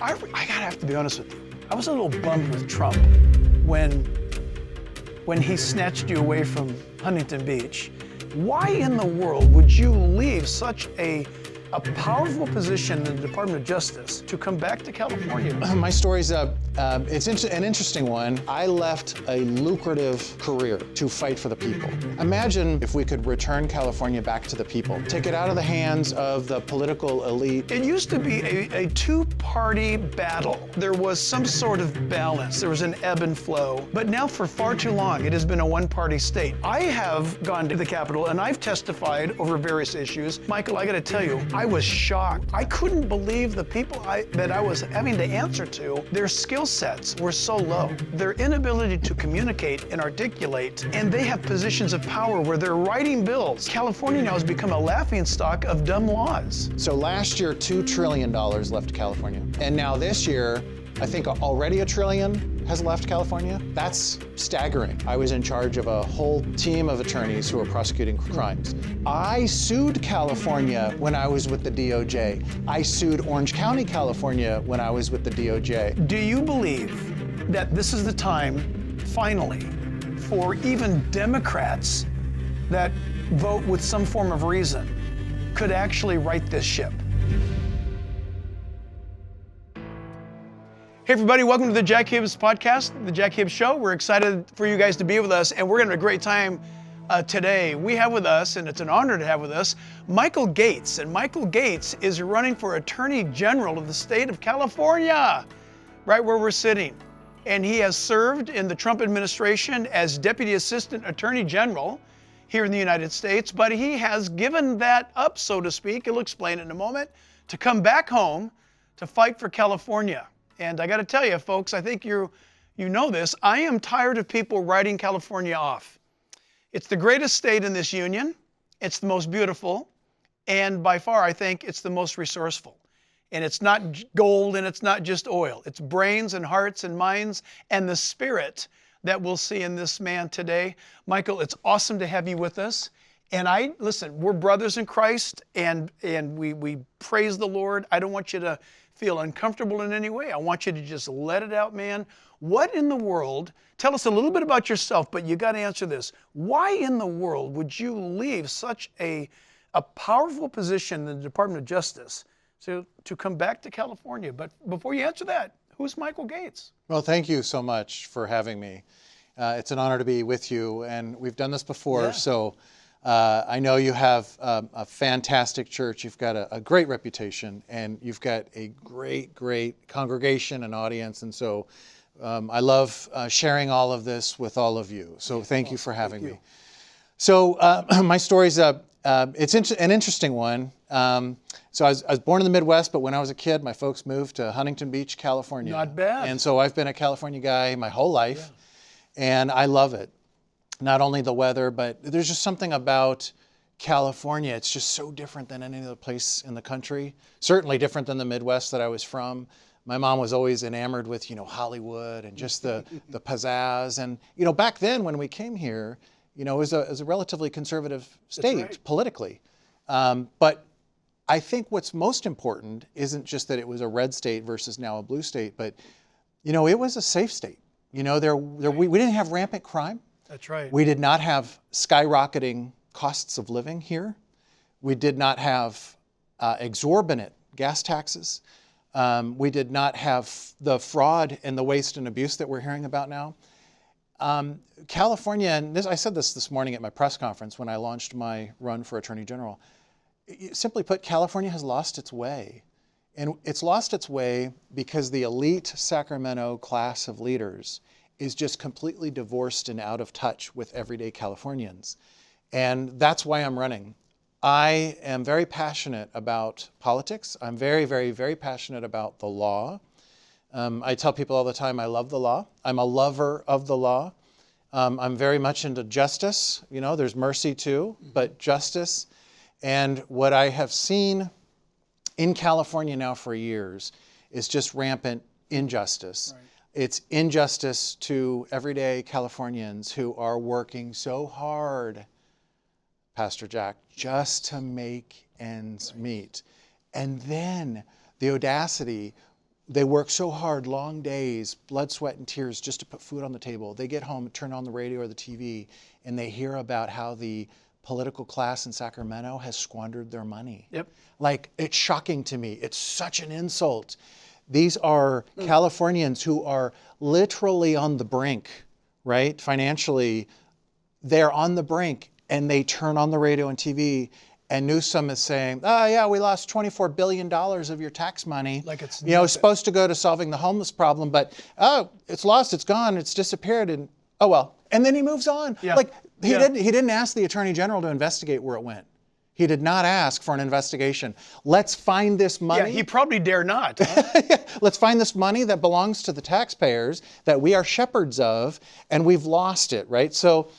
I gotta have to be honest with you. I was a little bummed with Trump when he snatched you away from Huntington Beach. Why in the world would you leave such a powerful position in the Department of Justice to come back to California? My story's an interesting one. I left a lucrative career to fight for the people. Imagine if we could return California back to the people, take it out of the hands of the political elite. It used to be a two-party battle. There was some sort of balance. There was an ebb and flow. But now for far too long, it has been a one-party state. I have gone to the Capitol and I've testified over various issues. Michael, I gotta tell you, I was shocked. I couldn't believe the people that I was having to answer to. Their skill sets were so low. Their inability to communicate and articulate, and they have positions of power where they're writing bills. California now has become a laughingstock of dumb laws. So last year, $2 trillion left California. And now this year, I think already $1 trillion has left California. That's staggering. I was in charge of a whole team of attorneys who were prosecuting crimes. I sued California when I was with the DOJ. I sued Orange County, California when I was with the DOJ. Do you believe that this is the time, finally, for even Democrats that vote with some form of reason could actually right this ship? Hey everybody, welcome to the Jack Hibbs podcast, the Jack Hibbs Show. We're excited for you guys to be with us, and we're gonna have a great time today. We have with us, and it's an honor to have with us, Michael Gates. And Michael Gates is running for Attorney General of the state of California, right where we're sitting. And he has served in the Trump administration as Deputy Assistant Attorney General here in the United States, but he has given that up, so to speak, he'll explain it in a moment, to come back home to fight for California. And I got to tell you, folks, I think you know this. I am tired of people writing California off. It's the greatest state in this union. It's the most beautiful. And by far, I think it's the most resourceful. And it's not gold and it's not just oil. It's brains and hearts and minds and the spirit that we'll see in this man today. Michael, it's awesome to have you with us. And listen, we're brothers in Christ and we praise the Lord. I don't want you to feel uncomfortable in any way. I want you to just let it out, man. What in the world, tell us a little bit about yourself, but you got to answer this. Why in the world would you leave such a powerful position in the Department of Justice to come back to California? But before you answer that, who's Michael Gates? Well, thank you so much for having me. It's an honor to be with you, and we've done this before, Yeah. so I know you have a fantastic church. You've got a great reputation, and you've got a great congregation and audience. And so I love sharing all of this with all of you. So thank you for having me. So my story's it's an interesting one. So I was born in the Midwest, but when I was a kid, my folks moved to Huntington Beach, California. Not bad. And so I've been a California guy my whole life, and I love it. Not only the weather, but there's just something about California. It's just so different than any other place in the country. Certainly different than the Midwest that I was from. My mom was always enamored with, Hollywood and just the pizzazz. And, back then when we came here, it was a relatively conservative state politically. But I think what's most important isn't just that it was a red state versus now a blue state, but, it was a safe state. We didn't have rampant crime. That's right. We did not have skyrocketing costs of living here. We did not have exorbitant gas taxes. We did not have the fraud and the waste and abuse that we're hearing about now. California, and I said this morning at my press conference when I launched my run for Attorney General. Simply put, California has lost its way. And it's lost its way because the elite Sacramento class of leaders is just completely divorced and out of touch with everyday Californians. And that's why I'm running. I am very passionate about politics. I'm very passionate about the law. I tell people all the time I love the law. I'm a lover of the law. I'm very much into justice. There's mercy too, but justice. And what I have seen in California now for years is just rampant injustice. Right. It's injustice to everyday Californians who are working so hard, Pastor Jack, just to make ends meet. And then the audacity They work so hard, long days, blood, sweat, and tears just to put food on the table. They get home, turn on the radio or the TV, and they hear about how the political class in Sacramento has squandered their money. Yep. Like, it's shocking to me. It's such an insult. These are Californians who are literally on the brink, right? Financially, they're on the brink, and they turn on the radio and TV, and Newsom is saying, oh yeah, we lost $24 billion of your tax money. Like it's it's supposed to go to solving the homeless problem, but oh, it's lost, it's gone, it's disappeared, and oh well. And then he moves on. Yeah. Like he didn't ask the Attorney General to investigate where it went. He did not ask for an investigation. Let's find this money. Yeah, he probably dare not. Huh? Let's find this money that belongs to the taxpayers that we are shepherds of, and we've lost it, right? So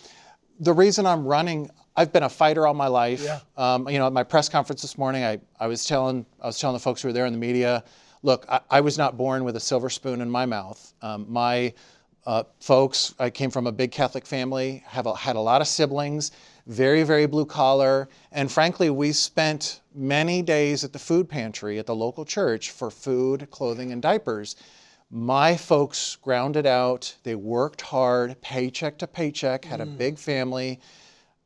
the reason I'm running, I've been a fighter all my life. Yeah. At my press conference this morning, I was telling the folks who were there in the media, look, I was not born with a silver spoon in my mouth. My folks, I came from a big Catholic family, had a lot of siblings, very, very blue collar, and frankly, we spent many days at the food pantry at the local church for food, clothing, and diapers. My folks grounded out, they worked hard, paycheck to paycheck, had a big family,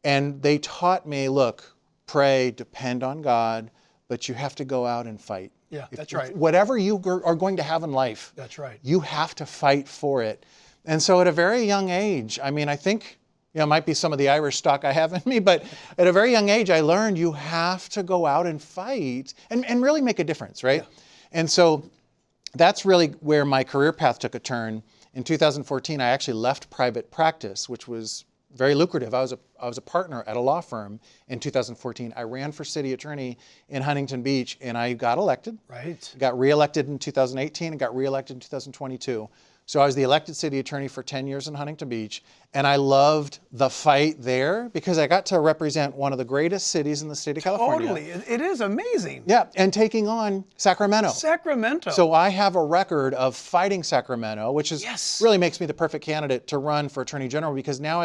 and they taught me, look, pray, depend on God, but you have to go out and fight. Yeah, that's right. Whatever you are going to have in life, That's right. you have to fight for it. And so at a very young age, I mean, I think, it might be some of the Irish stock I have in me, but at a very young age, I learned you have to go out and fight and really make a difference, right? Yeah. And so that's really where my career path took a turn. In 2014, I actually left private practice, which was very lucrative. I was a partner at a law firm in 2014. I ran for city attorney in Huntington Beach, and I got elected. Right. Got reelected in 2018 and got reelected in 2022. So I was the elected city attorney for 10 years in Huntington Beach, and I loved the fight there because I got to represent one of the greatest cities in the state of California. Totally. It is amazing. Yeah, and taking on Sacramento. Sacramento. So I have a record of fighting Sacramento, which is really makes me the perfect candidate to run for Attorney General because now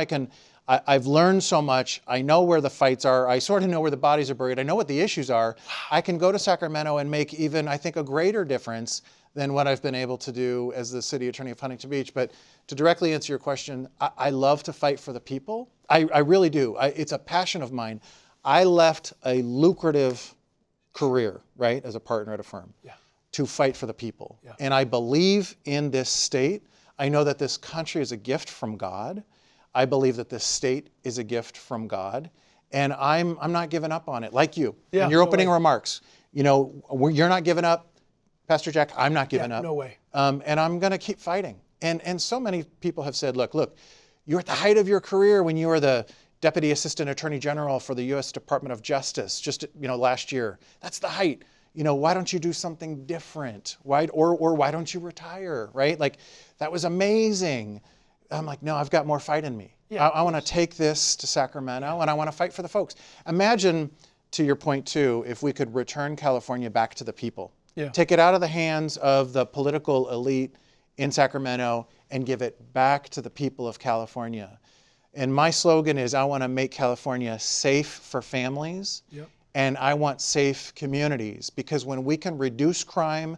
I've learned so much. I know where the fights are. I sort of know where the bodies are buried. I know what the issues are. I can go to Sacramento and make even, I think, a greater difference than what I've been able to do as the city attorney of Huntington Beach. But to directly answer your question, I love to fight for the people. I really do. It's a passion of mine. I left a lucrative career, right, as a partner at a firm, to fight for the people. Yeah. And I believe in this state. I know that this country is a gift from God. I believe that this state is a gift from God. And I'm not giving up on it, like you. Yeah, in your opening remarks, you're not giving up. Pastor Jack, I'm not giving up. No way. And I'm going to keep fighting. And so many people have said, look, you're at the height of your career when you were the Deputy Assistant Attorney General for the U.S. Department of Justice just last year. That's the height. Why don't you do something different? Why don't you retire, right? Like, that was amazing. I'm like, no, I've got more fight in me. Yeah, I want to take this to Sacramento, and I want to fight for the folks. Imagine, to your point too, if we could return California back to the people. Yeah. Take it out of the hands of the political elite in Sacramento and give it back to the people of California. And my slogan is, I want to make California safe for families, and I want safe communities, because when we can reduce crime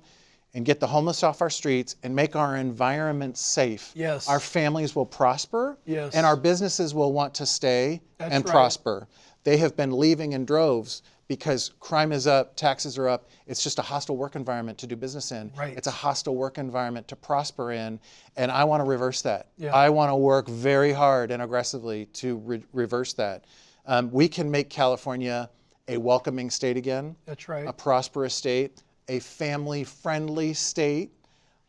and get the homeless off our streets and make our environment safe, our families will prosper, and our businesses will want to stay and prosper. They have been leaving in droves because crime is up, taxes are up. It's just a hostile work environment to do business in. Right. It's a hostile work environment to prosper in, and I want to reverse that. Yeah. I want to work very hard and aggressively to reverse that. We can make California a welcoming state again. That's right. A prosperous state, a family-friendly state,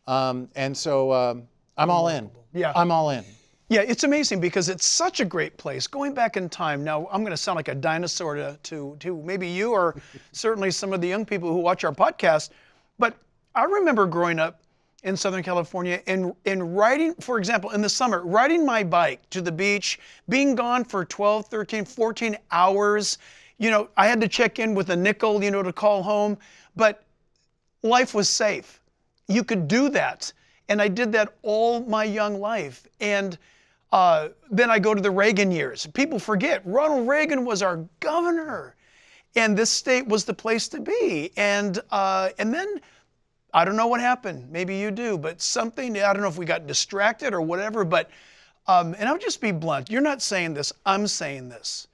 and so I'm all in. Yeah. I'm all in. Yeah, it's amazing because it's such a great place. Going back in time, now I'm going to sound like a dinosaur to maybe you or certainly some of the young people who watch our podcast, but I remember growing up in Southern California and riding, for example, in the summer, riding my bike to the beach, being gone for 12, 13, 14 hours. I had to check in with a nickel, to call home, but life was safe. You could do that. And I did that all my young life. And then I go to the Reagan years. People forget, Ronald Reagan was our governor. And this state was the place to be. And then I don't know what happened. Maybe you do, but something, I don't know if we got distracted or whatever, but, and I'll just be blunt. You're not saying this, I'm saying this,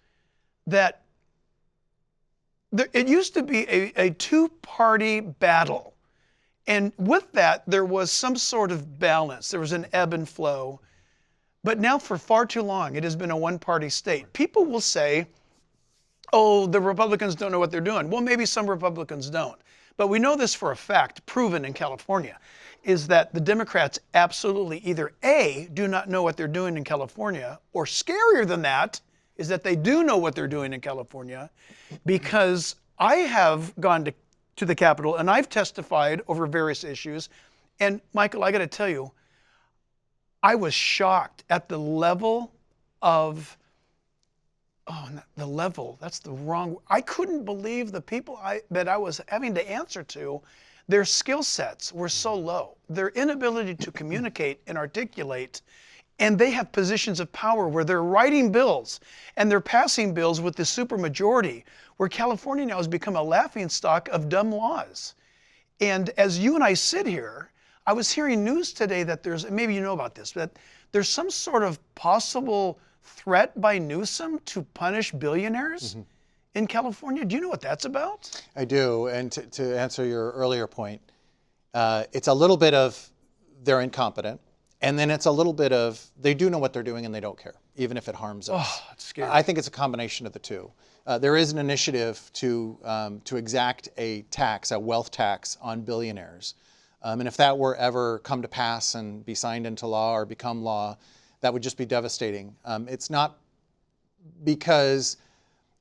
that it used to be a two-party battle. And with that, there was some sort of balance. There was an ebb and flow. But now for far too long, it has been a one-party state. People will say, oh, the Republicans don't know what they're doing. Well, maybe some Republicans don't. But we know this for a fact, proven in California, is that the Democrats absolutely either A, do not know what they're doing in California, or scarier than that, is that they do know what they're doing in California, because I have gone to the Capitol and I've testified over various issues. And Michael, I got to tell you, I was shocked at the level of, that's the wrong, I couldn't believe the people that I was having to answer to, their skill sets were so low. Their inability to communicate and articulate, and they have positions of power where they're writing bills and they're passing bills with the supermajority, where California now has become a laughingstock of dumb laws. And as you and I sit here, I was hearing news today that there's, maybe you know about this, but there's some sort of possible threat by Newsom to punish billionaires in California. Do you know what that's about? I do, and to answer your earlier point, it's a little bit of they're incompetent, and then it's a little bit of they do know what they're doing and they don't care, even if it harms us. Oh, that's scary. I think it's a combination of the two. There is an initiative to exact a tax, a wealth tax on billionaires. And if that were ever come to pass and be signed into law or become law, that would just be devastating. It's not because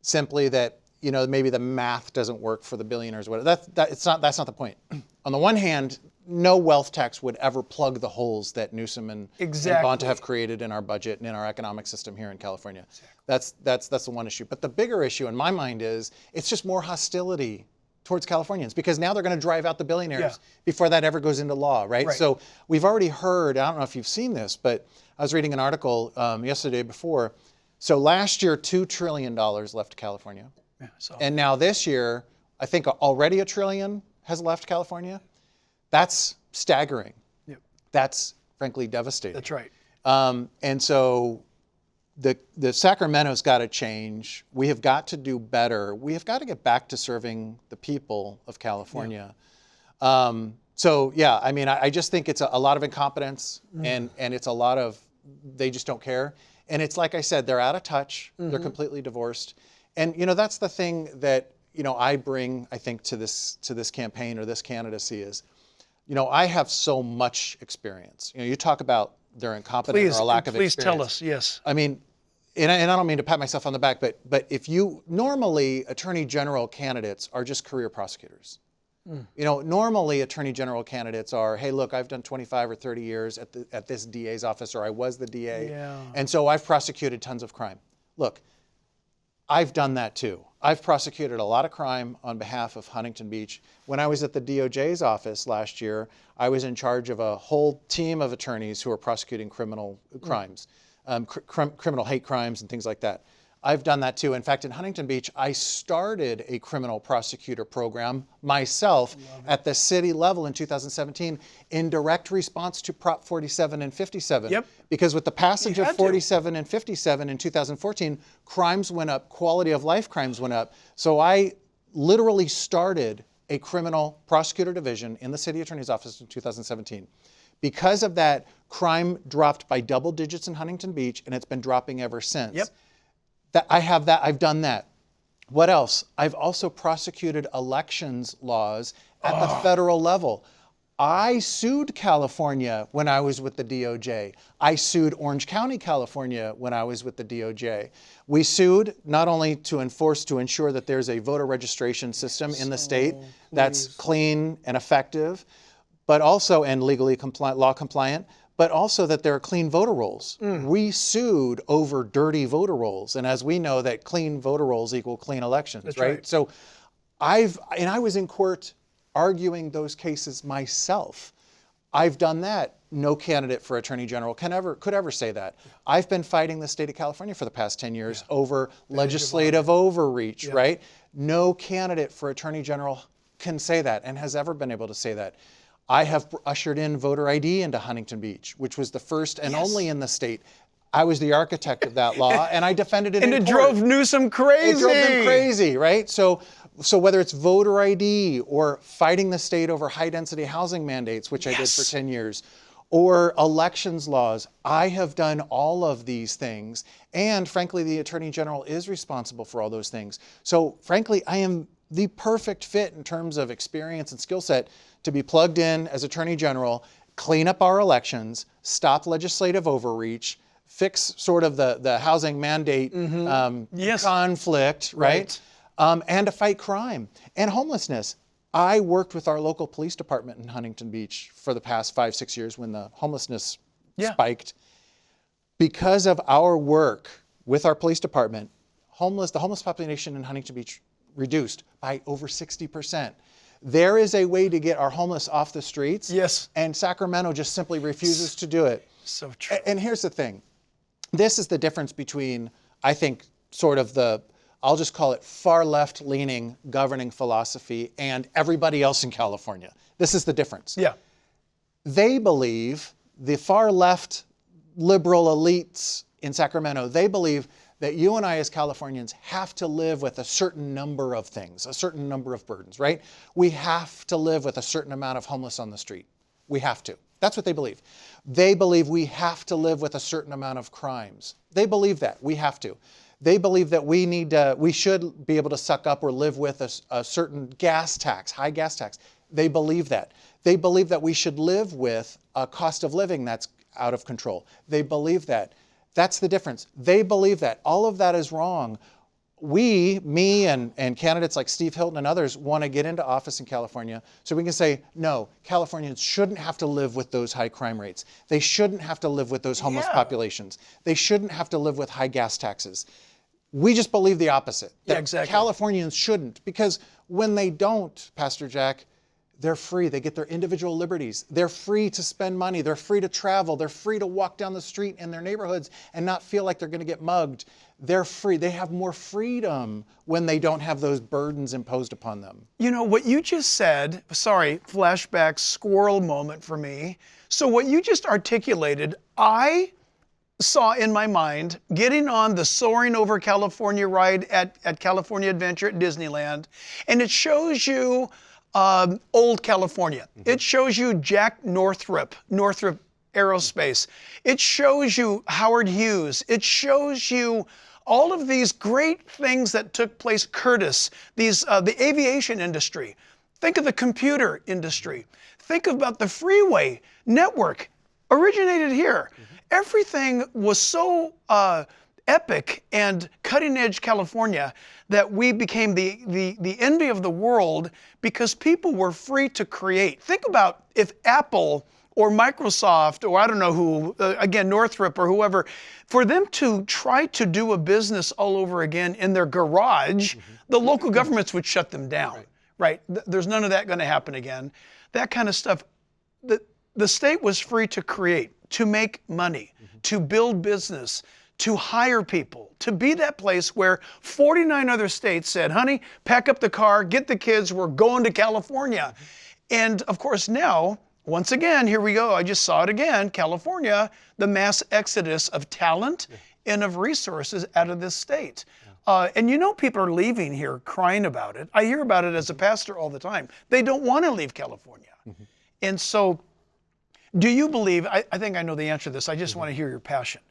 simply that maybe the math doesn't work for the billionaires. That's not the point. On the one hand, no wealth tax would ever plug the holes that Newsom and Bonta have created in our budget and in our economic system here in California. Exactly. That's the one issue. But the bigger issue in my mind is it's just more hostility towards Californians, because now they're going to drive out the billionaires before that ever goes into law, right? So we've already heard, I don't know if you've seen this, but I was reading an article yesterday before. So last year, $2 trillion left California. Yeah, and now this year, I think already $1 trillion has left California. That's staggering. Yep. That's frankly devastating. That's right. And so the Sacramento's got to change. We have got to do better. We have got to get back to serving the people of California. Yeah. I just think it's a lot of incompetence and it's a lot of, they just don't care. And it's like I said, they're out of touch. They're completely divorced. And that's the thing that I bring, I think, to this campaign or this candidacy is, I have so much experience. You talk about their incompetence or a lack of experience. Please tell us, yes. I mean, and I don't mean to pat myself on the back, but if normally attorney general candidates are just career prosecutors. Normally attorney general candidates are, hey, look, I've done 25 or 30 years at this DA's office, or I was the DA, and so I've prosecuted tons of crime. Look, I've done that too. I've prosecuted a lot of crime on behalf of Huntington Beach. When I was at the DOJ's office last year, I was in charge of a whole team of attorneys who were prosecuting criminal crimes, criminal hate crimes and things like that. I've done that too. In fact, in Huntington Beach, I started a criminal prosecutor program myself at the city level in 2017 in direct response to Prop 47 and 57. Yep. Because with the passage of 47 and 57 in 2014, crimes went up, quality of life crimes went up. So I literally started a criminal prosecutor division in the city attorney's office in 2017. Because of that, crime dropped by double digits in Huntington Beach, and it's been dropping ever since. Yep. I've done that. What else? I've also prosecuted elections laws at the federal level. I sued California when I was with the DOJ. I sued Orange County, California when I was with the DOJ. We sued not only to ensure that there's a voter registration system in the state that's clean and effective, but also, and legally compliant, law compliant, but also that there are clean voter rolls. We sued over dirty voter rolls. And as we know, that clean voter rolls equal clean elections, That's right? So I was in court arguing those cases myself. I've done that. No candidate for Attorney General could ever say that. I've been fighting the state of California for the past 10 years over legislative overreach, right? No candidate for Attorney General can say that and has ever been able to say that. I have ushered in voter ID into Huntington Beach, which was the first and only in the state. I was the architect of that law, and I defended it in court. And it drove Newsom crazy. It drove them crazy, right? So whether it's voter ID or fighting the state over high-density housing mandates, which I did for 10 years, or elections laws, I have done all of these things. And frankly, the Attorney General is responsible for all those things. So frankly, I am the perfect fit in terms of experience and skill set to be plugged in as Attorney General, clean up our elections, stop legislative overreach, fix sort of the housing mandate conflict, right? And to fight crime and homelessness. I worked with our local police department in Huntington Beach for the past 5-6 years when the homelessness spiked. Because of our work with our police department, the homeless population in Huntington Beach reduced by over 60%. There is a way to get our homeless off the streets. Yes. And Sacramento just simply refuses to do it. So true. And here's the thing. This is the difference between, I think, sort of I'll just call it far left leaning governing philosophy and everybody else in California. This is the difference. Yeah. They believe, the far left liberal elites in Sacramento, they believe that you and I as Californians have to live with a certain number of things, a certain number of burdens, right? We have to live with a certain amount of homeless on the street. We have to. That's what they believe. They believe we have to live with a certain amount of crimes. They believe that. We have to. They believe that we should be able to suck up or live with a certain gas tax, high gas tax. They believe that. They believe that we should live with a cost of living that's out of control. They believe that. That's the difference. They believe that. All of that is wrong. Me and candidates like Steve Hilton and others want to get into office in California so we can say, no, Californians shouldn't have to live with those high crime rates. They shouldn't have to live with those homeless populations. They shouldn't have to live with high gas taxes. We just believe the opposite. That exactly. Californians shouldn't, because when they don't, Pastor Jack, they're free. They get their individual liberties. They're free to spend money. They're free to travel. They're free to walk down the street in their neighborhoods and not feel like they're going to get mugged. They're free. They have more freedom when they don't have those burdens imposed upon them. You know, what you just said, sorry, flashback squirrel moment for me. So what you just articulated, I saw in my mind getting on the Soaring Over California ride at California Adventure at Disneyland, and it shows you old California. It shows you Jack Northrop Aerospace. It shows you Howard Hughes. It shows you all of these great things that took place, Curtis, the aviation industry. Think of the computer industry. Think about the freeway network, originated here. Everything was so epic and cutting edge California that we became the envy of the world because people were free to create. Think about if Apple or Microsoft or I don't know who, again, Northrop or whoever, for them to try to do a business all over again in their garage, the local governments would shut them down, right? There's none of that going to happen again. That kind of stuff. The state was free to create, to make money, to build business, to hire people, to be that place where 49 other states said, honey, pack up the car, get the kids, we're going to California. And of course now, once again, here we go, I just saw it again, California, the mass exodus of talent and of resources out of this state. And you know people are leaving here crying about it. I hear about it as a pastor all the time. They don't want to leave California. And so, do you believe, I think I know the answer to this, I just want to hear your passion.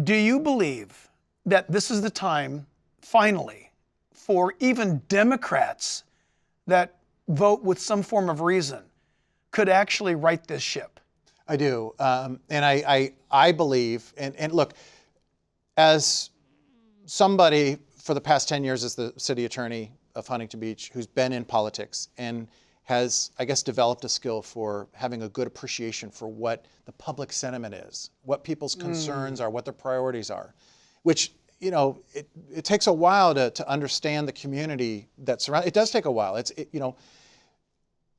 Do you believe that this is the time, finally, for even Democrats that vote with some form of reason could actually right this ship? I do. And I believe, and look, as somebody for the past 10 years as the city attorney of Huntington Beach who's been in politics and has, I guess, developed a skill for having a good appreciation for what the public sentiment is, what people's concerns are, what their priorities are, which, you know, it takes a while to understand the community that surrounds. It does take a while.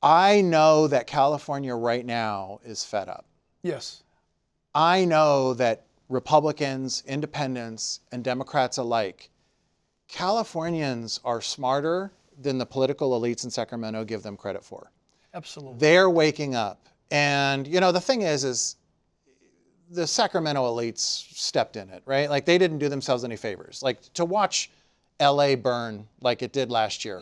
I know that California right now is fed up. Yes. I know that Republicans, independents, and Democrats alike, Californians are smarter than the political elites in Sacramento give them credit for. Absolutely. They're waking up. And, you know, the thing is the Sacramento elites stepped in it, right? Like, they didn't do themselves any favors. Like, to watch LA burn like it did last year,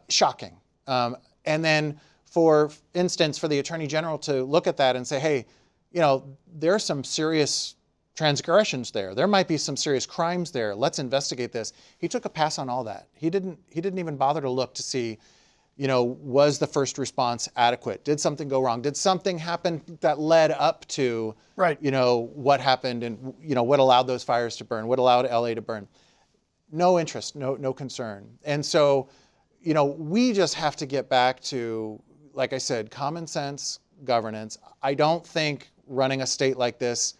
shocking. And then, for instance, for the Attorney General to look at that and say, hey, you know, there are some serious transgressions there. There might be some serious crimes there. Let's investigate this. He took a pass on all that. He didn't even bother to look to see, you know, was the first response adequate? Did something go wrong? Did something happen that led up to, you know, what happened and, you know, what allowed those fires to burn? What allowed LA to burn? No interest, no concern. And so, you know, we just have to get back to, like I said, common sense governance. I don't think running a state like this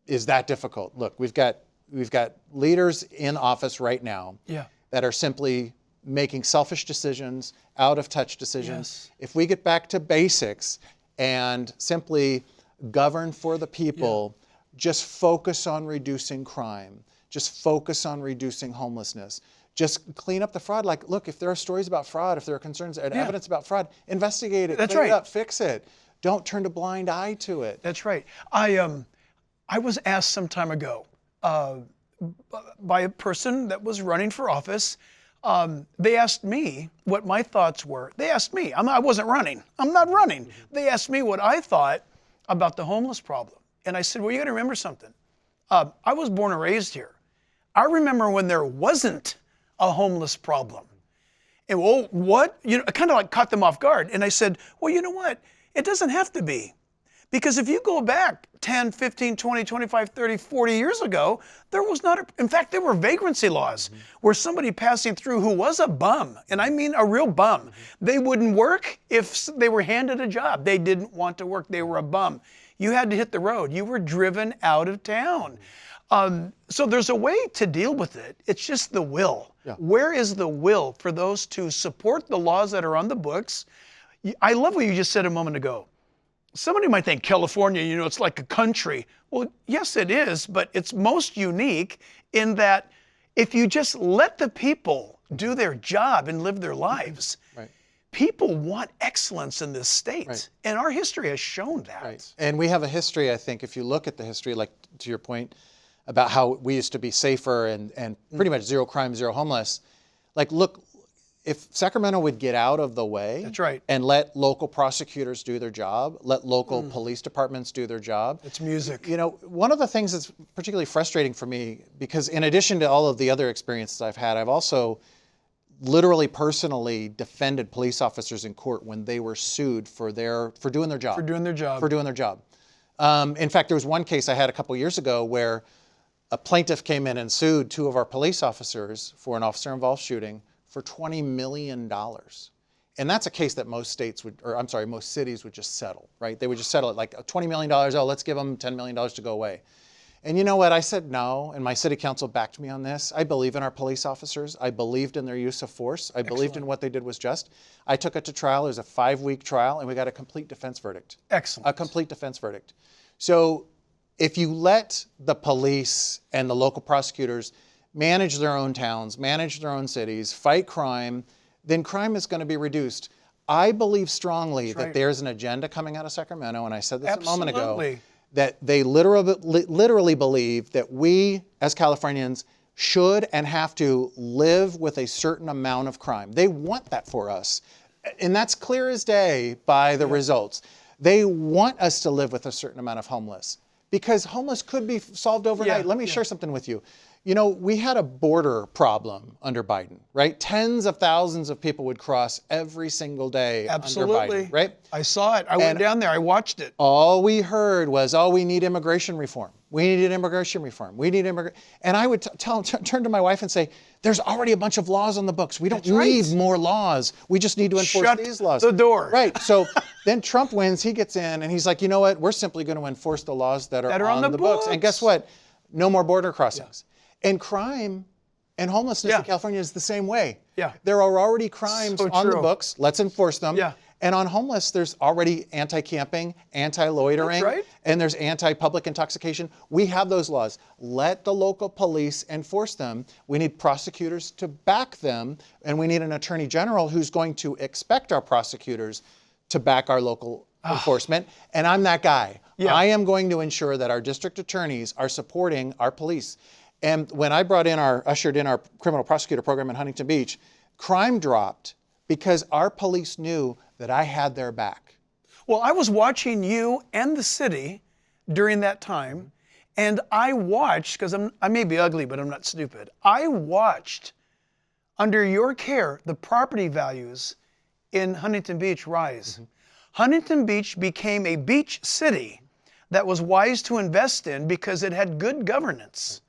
is that difficult. Look, we've got leaders in office right now that are simply making selfish decisions, out of touch decisions. If we get back to basics and simply govern for the people, just focus on reducing crime, just focus on reducing homelessness, just clean up the fraud. Like, look, if there are stories about fraud, if there are concerns and evidence about fraud, investigate it, clean it up, fix it. Don't turn a blind eye to it. That's right. I was asked some time ago by a person that was running for office. They asked me what my thoughts were. They asked me. I wasn't running. I'm not running. They asked me what I thought about the homeless problem. And I said, well, you got to remember something. I was born and raised here. I remember when there wasn't a homeless problem. And well, what? You know, I kind of like caught them off guard. And I said, well, you know what? It doesn't have to be. Because if you go back 10, 15, 20, 25, 30, 40 years ago, there was not, in fact, there were vagrancy laws where somebody passing through who was a bum, and I mean a real bum, they wouldn't work if they were handed a job. They didn't want to work. They were a bum. You had to hit the road. You were driven out of town. So there's a way to deal with it. It's just the will. Where is the will for those to support the laws that are on the books? I love what you just said a moment ago. Somebody might think California, you know, it's like a country. Well, yes, it is, but it's most unique in that if you just let the people do their job and live their lives, people want excellence in this state. And our history has shown that. And we have a history, I think, if you look at the history, like to your point about how we used to be safer and pretty much zero crime, zero homeless. Like, look, if Sacramento would get out of the way and let local prosecutors do their job, let local police departments do their job. It's music. You know, one of the things that's particularly frustrating for me, because in addition to all of the other experiences I've had, I've also literally personally defended police officers in court when they were sued for doing their job. For doing their job. For doing their job. In fact, there was one case I had a couple years ago where a plaintiff came in and sued two of our police officers for an officer-involved shooting for $20 million. And that's a case that most cities would just settle, right? They would just settle it like $20 million, oh, let's give them $10 million to go away. And you know what? I said no, and my city council backed me on this. I believe in our police officers. I believed in their use of force. I believed in what they did was just. I took it to trial. It was a 5-week trial, and we got a complete defense verdict. Excellent. A complete defense verdict. So if you let the police and the local prosecutors manage their own towns, manage their own cities, fight crime, then crime is going to be reduced. I believe strongly that there's an agenda coming out of Sacramento, and I said this a moment ago, that they literally believe that we as Californians should and have to live with a certain amount of crime. They want that for us. And that's clear as day by the results. They want us to live with a certain amount of homeless, because homeless could be solved overnight. Let me share something with you. You know, we had a border problem under Biden, right? Tens of thousands of people would cross every single day under Biden, right? I saw it. I went down there. I watched it. All we heard was, oh, we need immigration reform. We need immigration reform. We need immigration. And I would turn to my wife and say, there's already a bunch of laws on the books. We don't need more laws. We just need to enforce these laws. Shut the door. Right. So then Trump wins. He gets in and he's like, you know what? We're simply going to enforce the laws that are on the books. And guess what? No more border crossings. And crime and homelessness in California is the same way. There are already crimes on the books. Let's enforce them. And on homeless, there's already anti-camping, anti-loitering, That's right. and there's anti-public intoxication. We have those laws. Let the local police enforce them. We need prosecutors to back them, and we need an attorney general who's going to expect our prosecutors to back our local enforcement. And I'm that guy. Yeah. I am going to ensure that our district attorneys are supporting our police. And when I ushered in our criminal prosecutor program in Huntington Beach, crime dropped because our police knew that I had their back. Well, I was watching you and the city during that time, and I watched, because I may be ugly, but I'm not stupid. I watched, under your care, the property values in Huntington Beach rise. Huntington Beach became a beach city that was wise to invest in because it had good governance.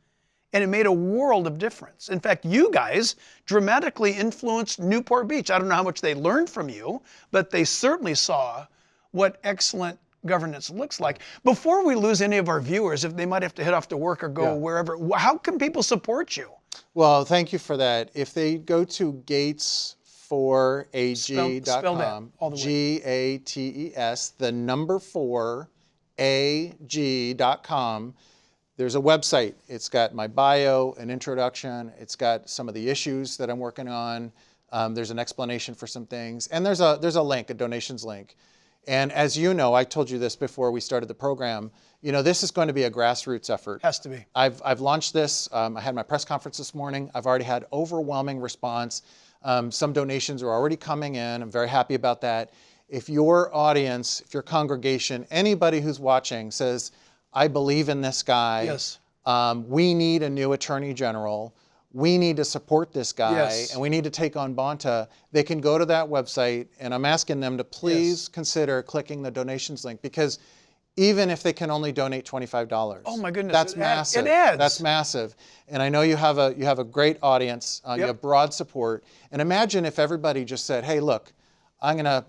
And it made a world of difference. In fact, you guys dramatically influenced Newport Beach. I don't know how much they learned from you, but they certainly saw what excellent governance looks like. Before we lose any of our viewers, if they might have to head off to work or go wherever, how can people support you? Well, thank you for that. If they go to gates4ag.com, spell that all the way. GATES, the number 4ag.com, there's a website. It's got my bio, an introduction. It's got some of the issues that I'm working on. There's an explanation for some things. And there's a link, a donations link. And as you know, I told you this before we started the program, you know, this is going to be a grassroots effort. Has to be. I've launched this. I had my press conference this morning. I've already had overwhelming response. Some donations are already coming in. I'm very happy about that. If your audience, if your congregation, anybody who's watching says, I believe in this guy. Yes. We need a new attorney general. We need to support this guy, and we need to take on Bonta. They can go to that website, and I'm asking them to please consider clicking the donations link, because even if they can only donate $25, oh my goodness, that's massive. It adds. That's massive. And I know you have a great audience. You have broad support. And imagine if everybody just said, "Hey, look, I'm gonna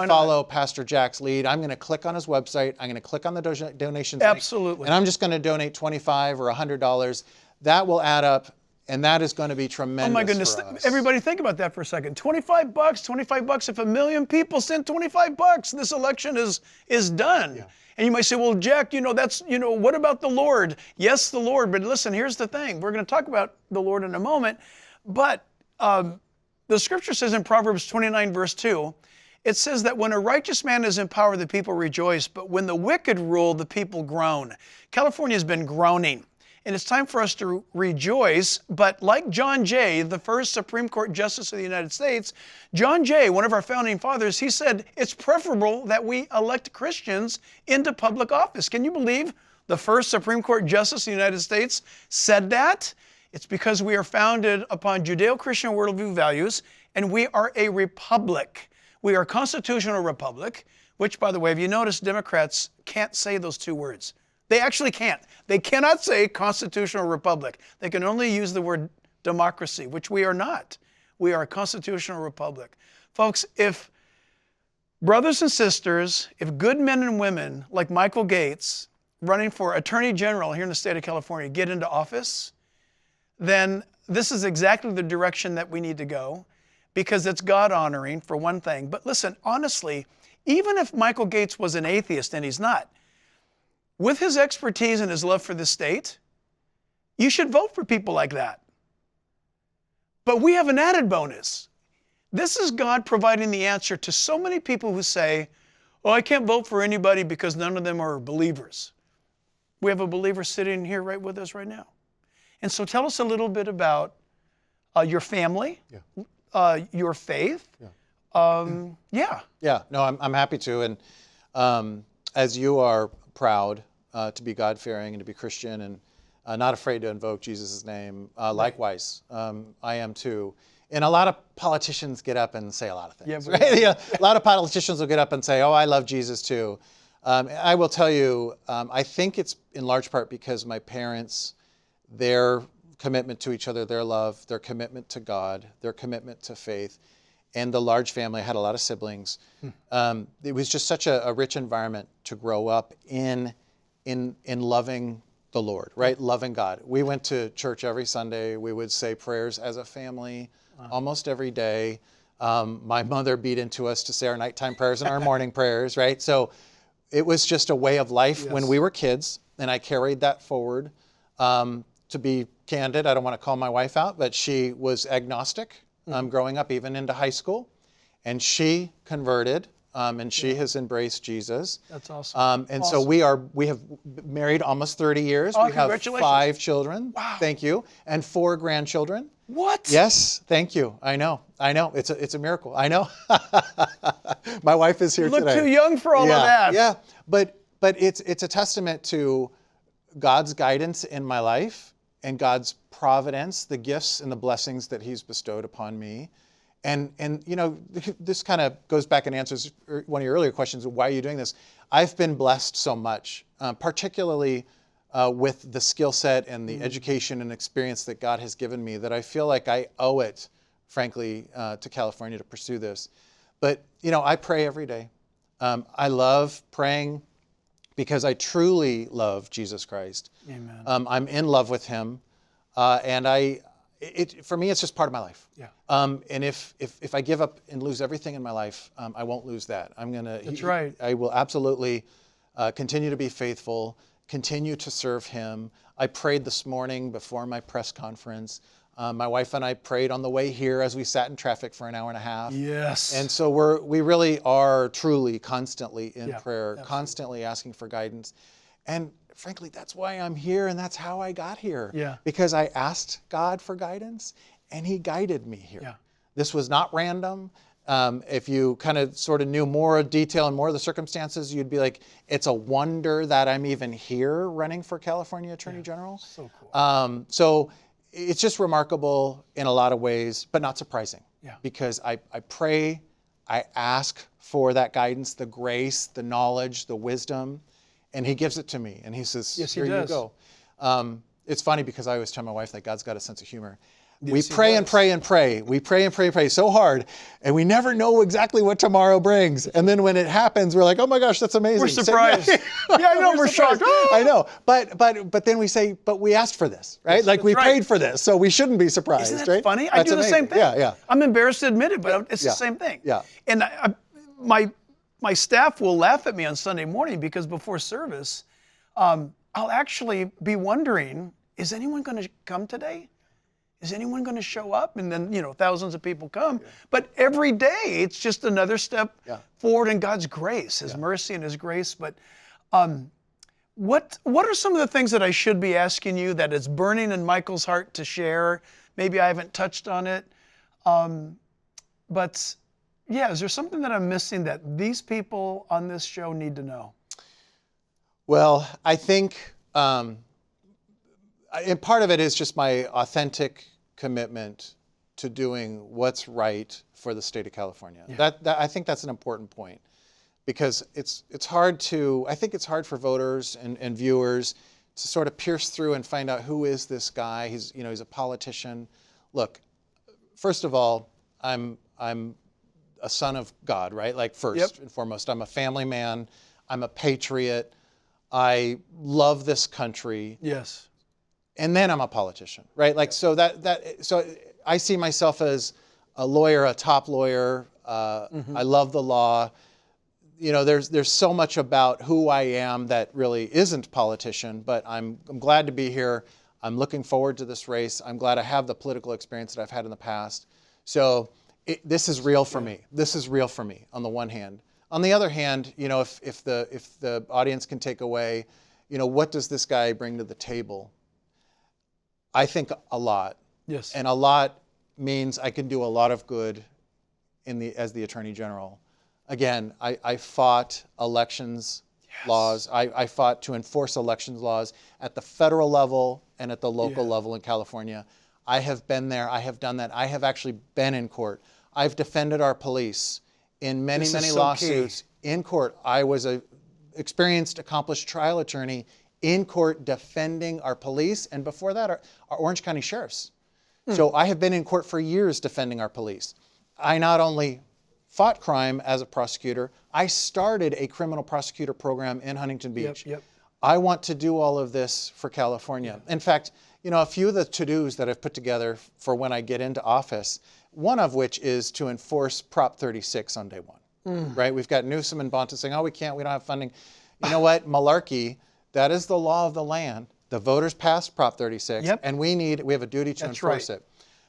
follow Pastor Jack's lead. I'm gonna click on his website. I'm gonna click on the donations link, Absolutely. and I'm just gonna donate $25 or $100. That will add up, and that is going to be tremendous. Oh my goodness! For us. Everybody, think about that for a second. $25, $25. If 1 million people send $25, this election is done. Yeah. And you might say, well, Jack, you know, that's, you know, what about the Lord? Yes, the Lord. But listen, here's the thing. We're going to talk about the Lord in a moment. But the scripture says in Proverbs 29, verse 2, it says that when a righteous man is in power, the people rejoice. But when the wicked rule, the people groan. California has been groaning. And it's time for us to rejoice. But like John Jay, the first Supreme Court Justice of the United States, John Jay, one of our founding fathers, he said it's preferable that we elect Christians into public office. Can you believe the first Supreme Court Justice of the United States said that? It's because we are founded upon Judeo-Christian worldview values, and we are a republic. We are a constitutional republic, which, by the way, have you noticed Democrats can't say those two words? They actually can't. They cannot say constitutional republic. They can only use the word democracy, which we are not. We are a constitutional republic. Folks, if brothers and sisters, if good men and women like Michael Gates, running for Attorney General here in the state of California, get into office, then this is exactly the direction that we need to go, because it's God-honoring, for one thing. But listen, honestly, even if Michael Gates was an atheist, and he's not, with his expertise and his love for the state, you should vote for people like that. But we have an added bonus. This is God providing the answer to so many people who say, oh, I can't vote for anybody because none of them are believers. We have a believer sitting here right with us right now. And so tell us a little bit about your family, your faith. Yeah, no, I'm happy to. And as you are proud to be God-fearing and to be Christian and not afraid to invoke Jesus' name, likewise, I am too. And a lot of politicians get up and say a lot of things. Right? A lot of politicians will get up and say, oh, I love Jesus too. I will tell you, I think it's in large part because my parents, their commitment to each other, their love, their commitment to God, their commitment to faith, and the large family. I had a lot of siblings. It was just such a rich environment to grow up in loving the Lord, right? Loving God. We went to church every Sunday. We would say prayers as a family almost every day. My mother beat into us to say our nighttime prayers and our morning prayers, right? So it was just a way of life when we were kids, and I carried that forward. To be candid, I don't want to call my wife out, but she was agnostic growing up, even into high school, and she converted, and she has embraced Jesus. That's awesome. And so we have married almost 30 years. Oh, we have congratulations. 5 children. Wow. Thank you. And 4 grandchildren. What? Yes, thank you. I know. It's a miracle. I know. My wife is here You look today. too young for all of that. Yeah, but it's a testament to God's guidance in my life and God's providence, the gifts and the blessings that He's bestowed upon me. And this kind of goes back and answers one of your earlier questions, why are you doing this? I've been blessed so much, particularly with the skill set and the education and experience that God has given me, that I feel like I owe it, frankly, to California to pursue this. But, I pray every day. I love praying because I truly love Jesus Christ. Amen. I'm in love with Him. And for me, it's just part of my life. Yeah. And if I give up and lose everything in my life, I won't lose that. That's right. I will absolutely continue to be faithful, continue to serve Him. I prayed this morning before my press conference. My wife and I prayed on the way here as we sat in traffic for an hour and a half. Yes. And so we really are truly constantly in prayer, absolutely. constantly asking for guidance. And frankly, that's why I'm here, and that's how I got here. Yeah. Because I asked God for guidance, and He guided me here. Yeah. This was not random. If you kind of sort of knew more detail and more of the circumstances, you'd be like, it's a wonder that I'm even here running for California Attorney General. So cool. So it's just remarkable in a lot of ways, but not surprising. Yeah. Because I pray, I ask for that guidance, the grace, the knowledge, the wisdom, and He gives it to me. And He says, Yes, He here does. you go. It's funny because I always tell my wife that God's got a sense of humor. We Yes, He pray and does. pray and pray. We pray and pray and pray so hard, and we never know exactly what tomorrow brings. And then when it happens, we're like, oh my gosh, that's amazing. We're surprised. Yeah, I know, we're surprised. shocked. Oh! I know. But then we say, but we asked for this, right? Yes, like we that's right. prayed for this, so we shouldn't be surprised, Isn't that right? funny? I That's do the same amazing. thing. Yeah. I'm embarrassed to admit it, but it's Yeah. the same thing. Yeah. And my staff will laugh at me on Sunday morning because before service, I'll actually be wondering, is anyone going to come today? Is anyone going to show up? And then, thousands of people come. Yeah. But every day, it's just another step forward in God's grace, His mercy and His grace. But what are some of the things that I should be asking you that is burning in Michael's heart to share? Maybe I haven't touched on it. But yeah, is there something that I'm missing that these people on this show need to know? Well, I think, and part of it is just my authentic commitment to doing what's right for the state of California. Yeah. That I think that's an important point, because it's hard for voters and viewers to sort of pierce through and find out, who is this guy? He's a politician. Look, first of all, I'm a son of God, right? Like first and foremost, I'm a family man. I'm a patriot. I love this country. Yes. And then I'm a politician, right? Like, so I see myself as a lawyer, a top lawyer. I love the law. There's so much about who I am that really isn't politician, but I'm glad to be here. I'm looking forward to this race. I'm glad I have the political experience that I've had in the past. So this is real for me. This is real for me on the one hand. On the other hand, if the audience can take away, what does this guy bring to the table? I think a lot. Yes. And a lot means I can do a lot of good as the Attorney General. Again, I fought elections laws. I fought to enforce elections laws at the federal level and at the local level in California. I have been there. I have done that. I have actually been in court. I've defended our police in many lawsuits in court. I was an experienced, accomplished trial attorney in court defending our police, and before that, our Orange County sheriffs. So I have been in court for years defending our police. I not only fought crime as a prosecutor, I started a criminal prosecutor program in Huntington Beach. Yep. I want to do all of this for California. In fact, a few of the to-dos that I've put together for when I get into office, one of which is to enforce Prop 36 on day one, right? We've got Newsom and Bonta saying, oh, we don't have funding. You know what? Malarkey, that is the law of the land. The voters passed Prop 36, and we have a duty to enforce it.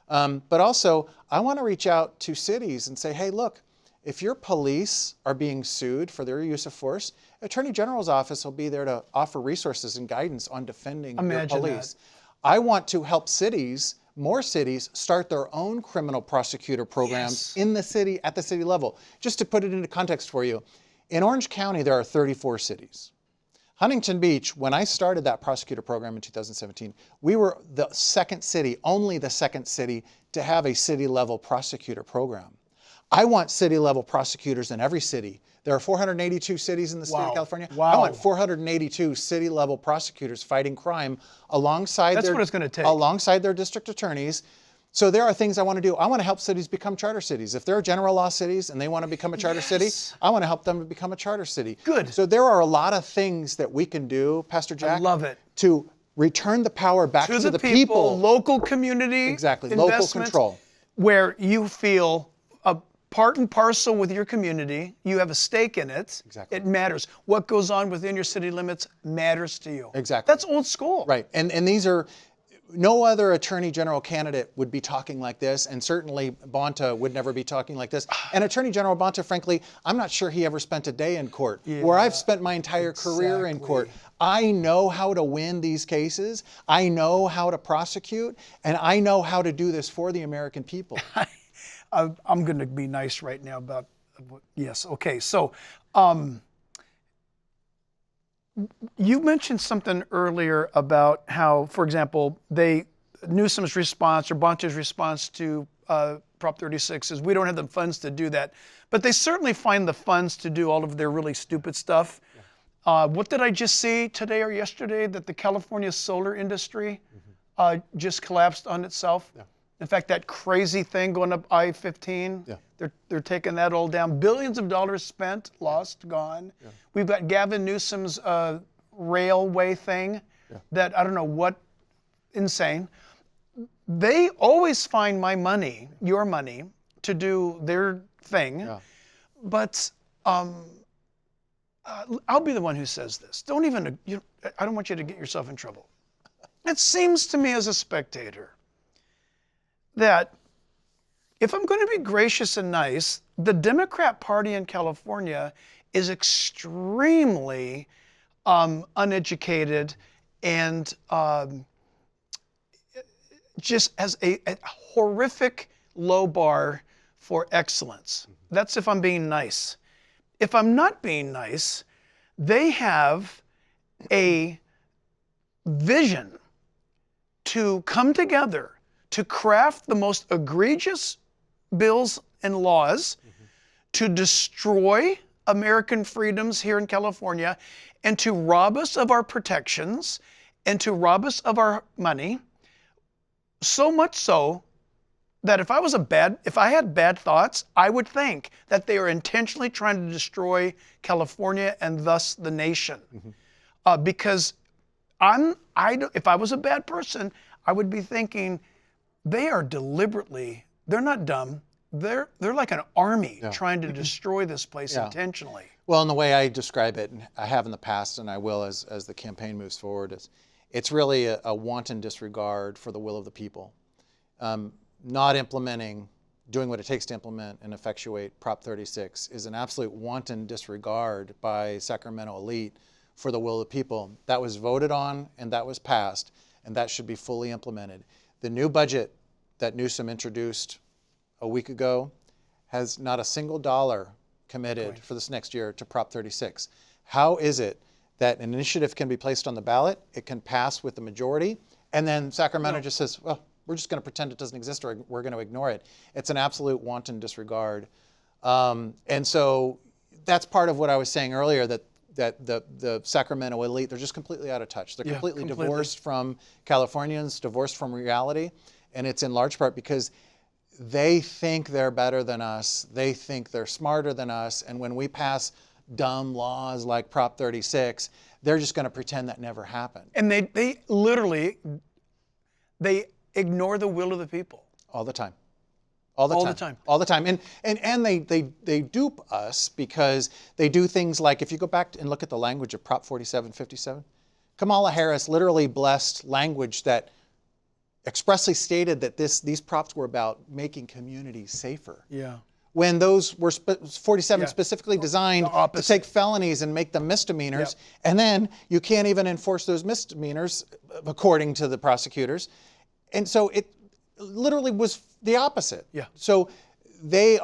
But also, I want to reach out to cities and say, hey, look, if your police are being sued for their use of force, Attorney General's office will be there to offer resources and guidance on defending your police. I want to help cities, more cities, start their own criminal prosecutor programs in the city, at the city level. Just to put it into context for you, in Orange County, there are 34 cities. Huntington Beach, when I started that prosecutor program in 2017, we were the second city, only the second city, to have a city-level prosecutor program. I want city-level prosecutors in every city. There are 482 cities in the state of California. I want 482 city-level prosecutors fighting crime alongside alongside their district attorneys. So there are things I want to do. I want to help cities become charter cities. If they're general law cities and they want to become a charter city, I want to help them to become a charter city. Good. So there are a lot of things that we can do, Pastor Jack. I love it. To return the power back to the people. Local community. Exactly. Local control. Where you feel a part and parcel with your community. You have a stake in it. Exactly. It matters. What goes on within your city limits matters to you. Exactly. That's old school. Right. And these are, no other Attorney General candidate would be talking like this, and certainly Bonta would never be talking like this. And Attorney General Bonta, frankly, I'm not sure he ever spent a day in court, where I've spent my entire career in court. I know how to win these cases, I know how to prosecute, and I know how to do this for the American people. I'm going to be nice right now about, yes, okay. So you mentioned something earlier about how, for example, Newsom's response or Bonta's response to Prop 36 is we don't have the funds to do that, but they certainly find the funds to do all of their really stupid stuff. What did I just see today or yesterday? That the California solar industry just collapsed on itself. In fact, that crazy thing going up I-15, they're taking that all down. Billions of dollars spent, lost, gone. We've got Gavin Newsom's railway thing that I don't know what, insane. They always find my money, your money, to do their thing. But I'll be the one who says this. I don't want you to get yourself in trouble. It seems to me as a spectator that if I'm going to be gracious and nice, the Democrat Party in California is extremely uneducated and just has a horrific low bar for excellence. That's if I'm being nice. If I'm not being nice, they have a vision to come together to craft the most egregious bills and laws to destroy American freedoms here in California and to rob us of our protections and to rob us of our money. So much so that if I had bad thoughts, I would think that they are intentionally trying to destroy California and thus the nation. Because if I was a bad person, I would be thinking, they are deliberately, they're not dumb, they're like an army trying to destroy this place intentionally. Well, and the way I describe it, and I have in the past and I will as the campaign moves forward, is it's really a wanton disregard for the will of the people. Not implementing, doing what it takes to implement and effectuate Prop 36 is an absolute wanton disregard by Sacramento elite for the will of the people. That was voted on and that was passed, and that should be fully implemented. The new budget that Newsom introduced a week ago has not a single dollar committed for this next year to Prop 36. How is it that an initiative can be placed on the ballot, it can pass with the majority, and then Sacramento just says, well, we're just going to pretend it doesn't exist or we're going to ignore it. It's an absolute wanton disregard. And so that's part of what I was saying earlier, that the Sacramento elite, they're just completely out of touch. They're completely divorced from Californians, divorced from reality. And it's in large part because they think they're better than us. They think they're smarter than us. And when we pass dumb laws like Prop 36, they're just going to pretend that never happened. And they literally, they ignore the will of the people. All the time. All the All time. the time. All the time. And they dupe us because they do things like, if you go back and look at the language of Prop 4757, Kamala Harris literally blessed language that expressly stated that these props were about making communities safer. Yeah. When those were 47 Yeah. specifically designed The to opposite. take felonies and make them misdemeanors, and then you can't even enforce those misdemeanors according to the prosecutors. And so it literally was the opposite. Yeah. So they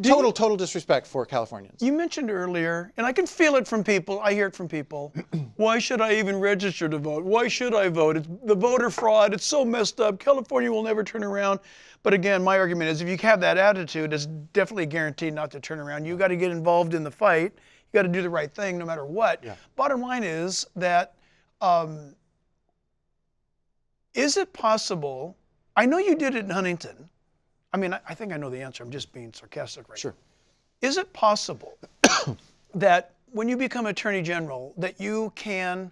total disrespect for Californians. You mentioned earlier, and I can feel it from people, I hear it from people, why should I even register to vote? Why should I vote? It's the voter fraud, it's so messed up, California will never turn around. But again, my argument is if you have that attitude, it's definitely guaranteed not to turn around. You got to get involved in the fight, you got to do the right thing no matter what. Yeah. Bottom line is that, is it possible, I know you did it in Huntington, I mean, I think I know the answer. I'm just being sarcastic right now. Sure. Is it possible that when you become Attorney General, that you can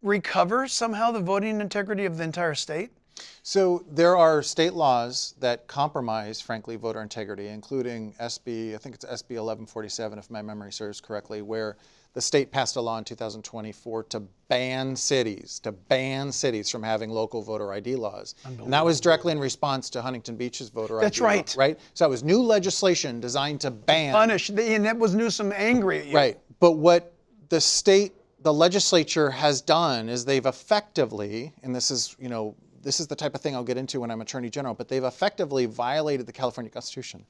recover somehow the voting integrity of the entire state? So there are state laws that compromise, frankly, voter integrity, including SB 1147, if my memory serves correctly, where the state passed a law in 2024 to ban cities from having local voter ID laws. And that was directly in response to Huntington Beach's voter ID law. That's right. So it was new legislation designed to ban. Punish, and that was Newsom angry at you. Right. But what the legislature has done is they've effectively, and this is the type of thing I'll get into when I'm Attorney General, but they've effectively violated the California Constitution.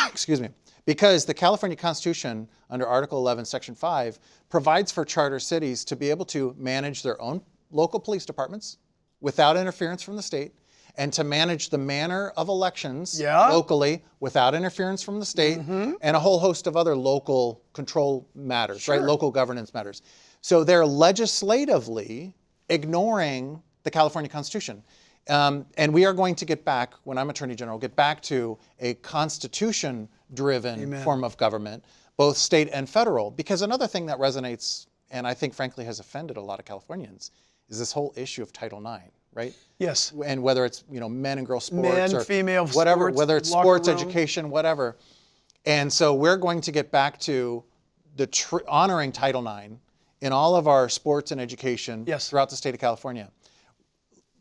Excuse me. Because the California Constitution, under Article 11, Section 5, provides for charter cities to be able to manage their own local police departments without interference from the state, and to manage the manner of elections locally without interference from the state, and a whole host of other local control matters, right? Local governance matters. So they're legislatively ignoring the California Constitution. And we are going to get back, when I'm Attorney General, get back to a Constitution-driven form of government, both state and federal. Because another thing that resonates, and I think frankly has offended a lot of Californians, is this whole issue of Title IX, right? Yes. And whether it's men and girls sports, Men, or female whatever, sports, whether it's locker sports, room. education, whatever. And so we're going to get back to honoring Title IX in all of our sports and education throughout the state of California.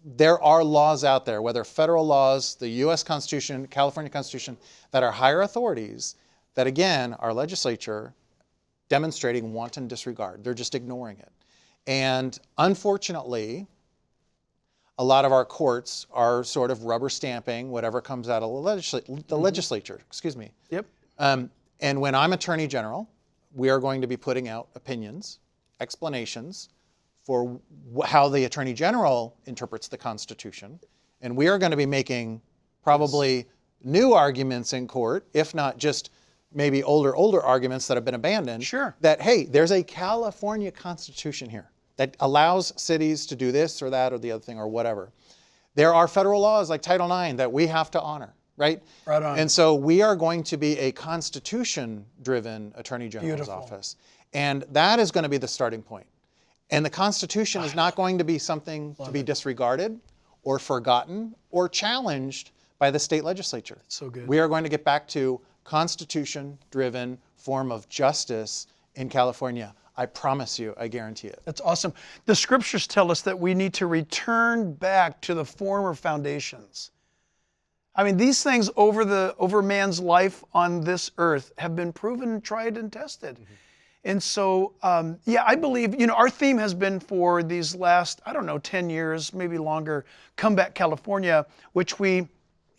There are laws out there, whether federal laws, the U.S. Constitution, California Constitution, that are higher authorities that, again, our legislature demonstrating wanton disregard. They're just ignoring it. And unfortunately, a lot of our courts are sort of rubber stamping whatever comes out of the legislature. Excuse me. Yep. And when I'm Attorney General, we are going to be putting out opinions, explanations, for how the Attorney General interprets the Constitution. And we are going to be making probably new arguments in court, if not just maybe older arguments that have been abandoned. Sure. That, hey, there's a California Constitution here that allows cities to do this or that or the other thing or whatever. There are federal laws like Title IX that we have to honor, right? Right on. And so we are going to be a Constitution-driven Attorney General's Beautiful. office. And that is going to be the starting point. And the Constitution is not going to be something to be disregarded or forgotten or challenged by the state legislature. So good. We are going to get back to Constitution-driven form of justice in California. I promise you, I guarantee it. That's awesome. The scriptures tell us that we need to return back to the former foundations. I mean, these things over man's life on this earth have been proven, tried, and tested. And so, I believe, our theme has been for these last, 10 years, maybe longer, Comeback California, which we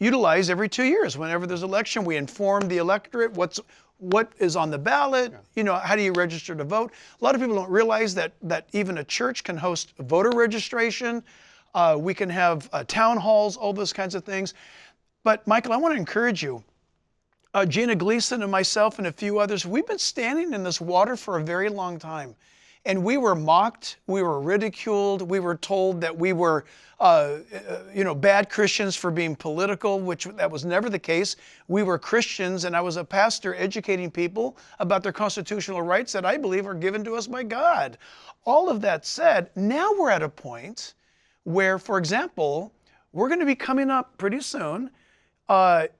utilize every 2 years. Whenever there's an election, we inform the electorate what is on the ballot, how do you register to vote. A lot of people don't realize that even a church can host voter registration. We can have town halls, all those kinds of things. But Michael, I want to encourage you. Gina Gleason and myself and a few others, we've been standing in this water for a very long time. And we were mocked, we were ridiculed, we were told that we were bad Christians for being political, which that was never the case. We were Christians, and I was a pastor educating people about their constitutional rights that I believe are given to us by God. All of that said, now we're at a point where, for example, we're going to be coming up pretty soon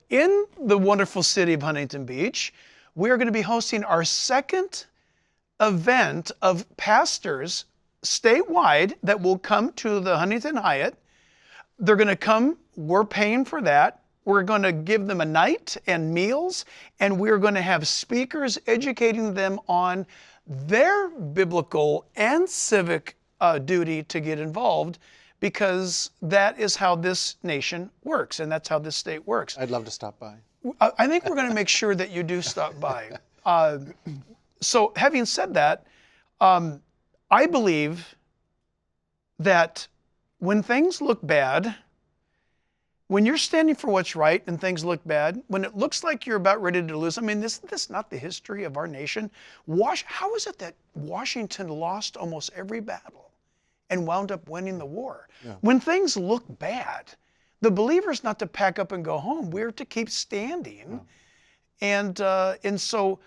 in the wonderful city of Huntington Beach. We are going to be hosting our second event of pastors statewide that will come to the Huntington Hyatt. They're going to come. We're paying for that. We're going to give them a night and meals, and we're going to have speakers educating them on their biblical and civic duty to get involved, because that is how this nation works, and that's how this state works. I'd love to stop by. I think we're going to make sure that you do stop by. So having said that, I believe that when things look bad, when you're standing for what's right and things look bad, when it looks like you're about ready to lose, I mean, isn't this not the history of our nation? How is it that Washington lost almost every battle and wound up winning the war? Yeah. When things look bad, the believer is not to pack up and go home. We're to keep standing. Yeah. And so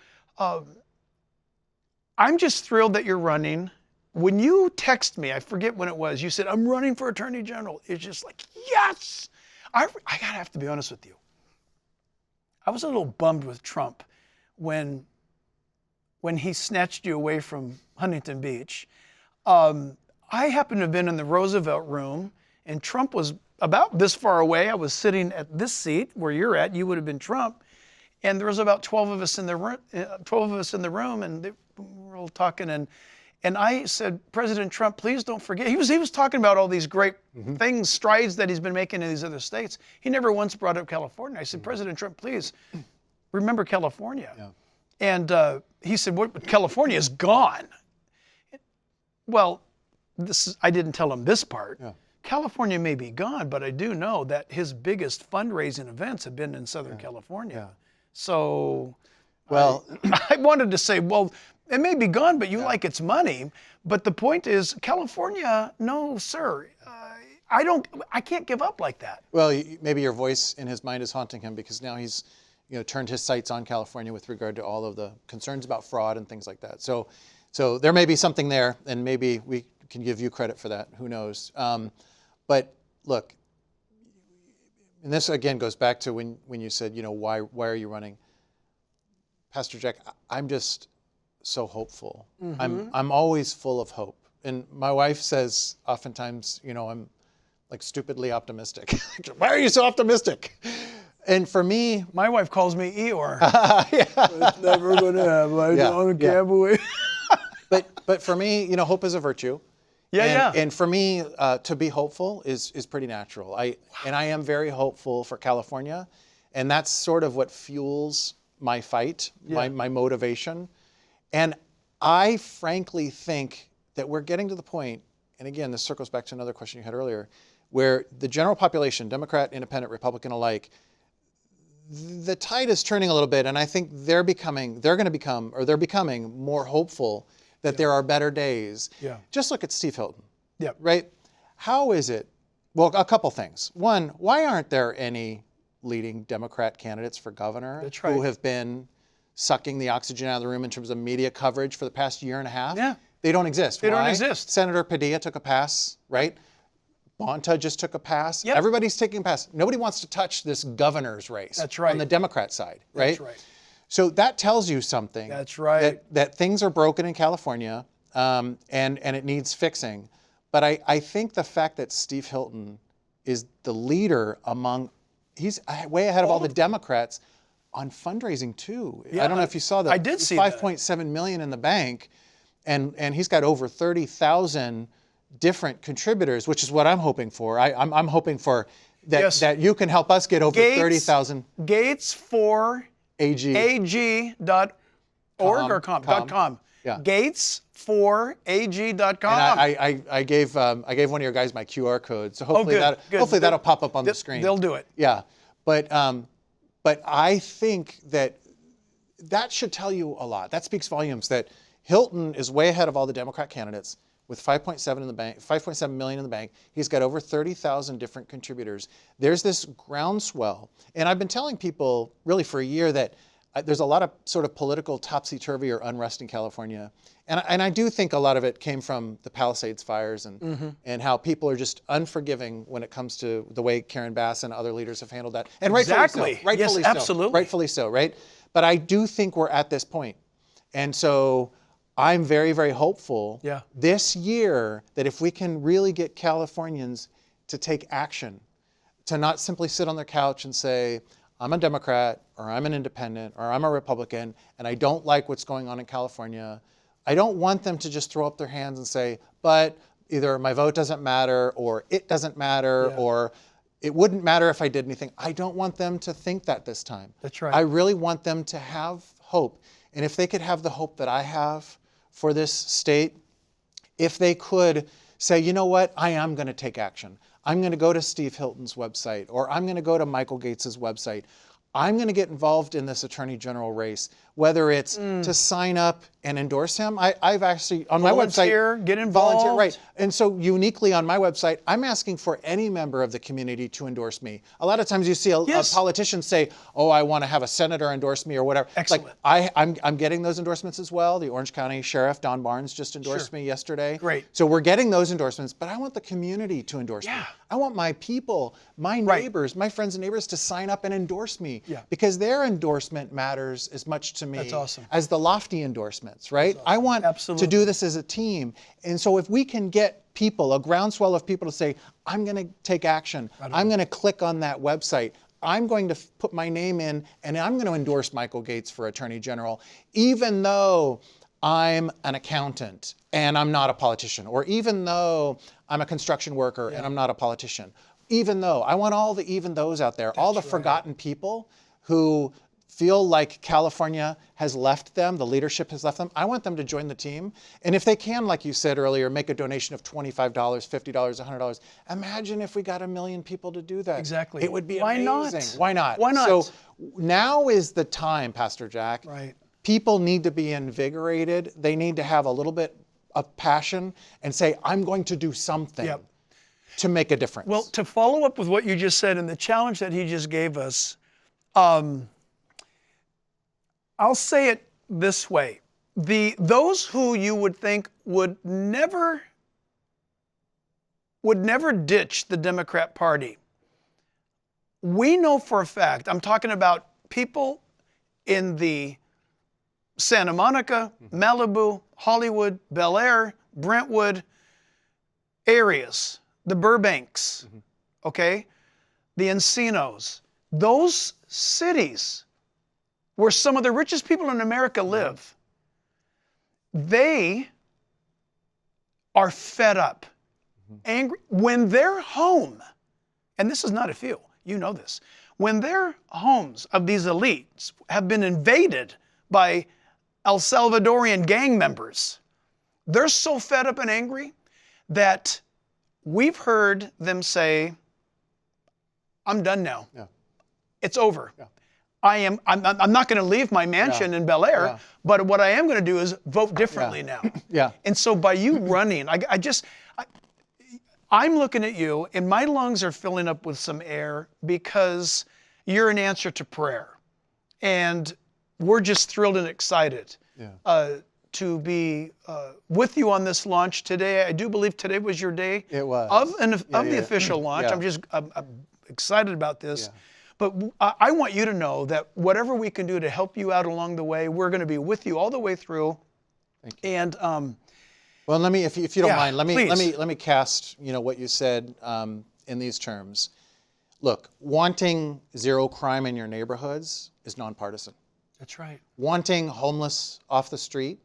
I'm just thrilled that you're running. When you text me, I forget when it was, you said, I'm running for Attorney General. It's just like, yes! I gotta have to be honest with you. I was a little bummed with Trump when he snatched you away from Huntington Beach. I happened to have been in the Roosevelt room, and Trump was about this far away. I was sitting at this seat where you're at. You would have been Trump. And there was about 12 of us in the room, and they were all talking. And I said, President Trump, please don't forget. He was talking about all these great things, strides that he's been making in these other states. He never once brought up California. I said, President Trump, please remember California. Yeah. And he said, what? California is gone. Well, I didn't tell him this part. Yeah. California may be gone, but I do know that his biggest fundraising events have been in Southern California. Yeah. So, well, I wanted to say, well, it may be gone, but you like its money. But the point is, California, no, sir. I can't give up like that. Well, maybe your voice in his mind is haunting him, because now he's, turned his sights on California with regard to all of the concerns about fraud and things like that. So there may be something there, and maybe we can give you credit for that. Who knows? But look, and this again goes back to when you said, why are you running? Pastor Jack, I'm just so hopeful. Mm-hmm. I'm always full of hope. And my wife says oftentimes, I'm like stupidly optimistic. Why are you so optimistic? And for me, my wife calls me Eeyore. It's never going to happen. I can't believe. But for me, hope is a virtue. And for me, to be hopeful is pretty natural. And I am very hopeful for California, and that's sort of what fuels my fight, my motivation. And I frankly think that we're getting to the point, and again, this circles back to another question you had earlier, where the general population, Democrat, Independent, Republican alike, the tide is turning a little bit, and I think they're becoming more hopeful that there are better days. Yeah. Just look at Steve Hilton. Yeah. Right? How is it? Well, a couple things. One, why aren't there any leading Democrat candidates for governor who have been sucking the oxygen out of the room in terms of media coverage for the past year and a half? Yeah. They don't exist. They don't exist. Senator Padilla took a pass, right? Bonta just took a pass. Yep. Everybody's taking a pass. Nobody wants to touch this governor's race. That's right. On the Democrat side, right? That's right. So that tells you something. That's right. That things are broken in California, and it needs fixing. But I think the fact that Steve Hilton is the leader he's way ahead of all the Democrats on fundraising too. Yeah, I don't know if you saw that. I did see $5.7 million in the bank, and he's got over 30,000 different contributors, which is what I'm hoping for. I'm hoping for that you can help us get over 30,000. Gates for AG.org or .com. Yeah. Gates4ag.com. And I gave one of your guys my QR code, so hopefully that'll pop up on the screen. They'll do it. Yeah, but I think that should tell you a lot. That speaks volumes. That Hilton is way ahead of all the Democrat candidates with 5.7 in the bank, 5.7 million in the bank. He's got over 30,000 different contributors. There's this groundswell. And I've been telling people really for a year that there's a lot of sort of political topsy-turvy or unrest in California. And I do think a lot of it came from the Palisades fires and how people are just unforgiving when it comes to the way Karen Bass and other leaders have handled that. And rightfully so. Rightfully yes, absolutely. So. Rightfully so, right? But I do think we're at this point. And so I'm very, very hopeful this year that if we can really get Californians to take action, to not simply sit on their couch and say, I'm a Democrat, or I'm an independent, or I'm a Republican, and I don't like what's going on in California. I don't want them to just throw up their hands and say, but either my vote doesn't matter, or it doesn't matter, or it wouldn't matter if I did anything. I don't want them to think that this time. That's right. I really want them to have hope. And if they could have the hope that I have for this state, if they could say, you know what, I am going to take action. I'm going to go to Steve Hilton's website, or I'm going to go to Michael Gates's website. I'm going to get involved in this Attorney General race, whether it's to sign up and endorse him. I've actually, on my website, get involved. Volunteer, right. And so uniquely on my website, I'm asking for any member of the community to endorse me. A lot of times you see a politician say, oh, I want to have a senator endorse me or whatever. Excellent. Like I'm getting those endorsements as well. The Orange County Sheriff, Don Barnes, just endorsed me yesterday. Great. So we're getting those endorsements, but I want the community to endorse me. I want my people, my neighbors, my friends and neighbors to sign up and endorse me because their endorsement matters as much to me as the lofty endorsements, right? I want to do this as a team. And so if we can get people, a groundswell of people to say, I'm going to take action. I'm going to click on that website. I'm going to put my name in and I'm going to endorse Michael Gates for Attorney General, even though I'm an accountant and I'm not a politician, or even though I'm a construction worker and I'm not a politician. Even though, I want all the even those out there, all the forgotten people who feel like California has left them, the leadership has left them. I want them to join the team. And if they can, like you said earlier, make a donation of $25, $50, $100. Imagine if we got 1 million people to do that. Exactly. It would be Why amazing. not? Why not? Why not? So now is the time, Pastor Jack. Right. People need to be invigorated. They need to have a little bit of passion and say, I'm going to do something to make a difference. Well, to follow up with what you just said and the challenge that he just gave us, I'll say it this way. Those who you would think would never ditch the Democrat Party, we know for a fact, I'm talking about people in the Santa Monica, Malibu, Hollywood, Bel Air, Brentwood areas, the Burbanks, okay, the Encinos, those cities where some of the richest people in America live, they are fed up, angry. When their home, and this is not a few, you know this, when their homes of these elites have been invaded by El Salvadorian gang members, they're so fed up and angry that we've heard them say, I'm done now. It's over. I'm not going to leave my mansion in Bel Air, but what I am going to do is vote differently now. And so by you running, I'm looking at you and my lungs are filling up with some air because you're an answer to prayer. And we're just thrilled and excited to be with you on this launch today. I do believe today was your day. It was. Of the official launch. I'm excited about this. But I want you to know that whatever we can do to help you out along the way, we're going to be with you all the way through. Thank you. And well, let me, if you don't mind, let me cast what you said in these terms. Look, wanting zero crime in your neighborhoods is nonpartisan. That's right. Wanting homeless off the street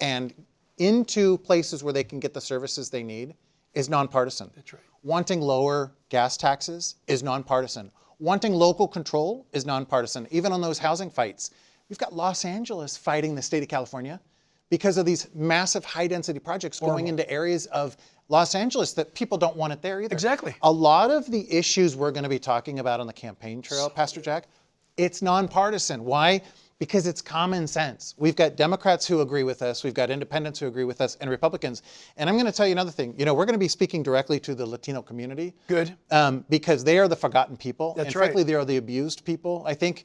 and into places where they can get the services they need is nonpartisan. That's right. Wanting lower gas taxes is nonpartisan. Wanting local control is nonpartisan, even on those housing fights. We've got Los Angeles fighting the state of California because of these massive high-density projects going into areas of Los Angeles that people don't want it there either. Exactly. A lot of the issues we're going to be talking about on the campaign trail, Pastor Jack, it's nonpartisan. Why? because it's common sense. We've got Democrats who agree with us, we've got independents who agree with us, and Republicans. And I'm going to tell you another thing. You know, we're going to be speaking directly to the Latino community. Good. Because they are the forgotten people. That's and right. frankly, they are the abused people. I think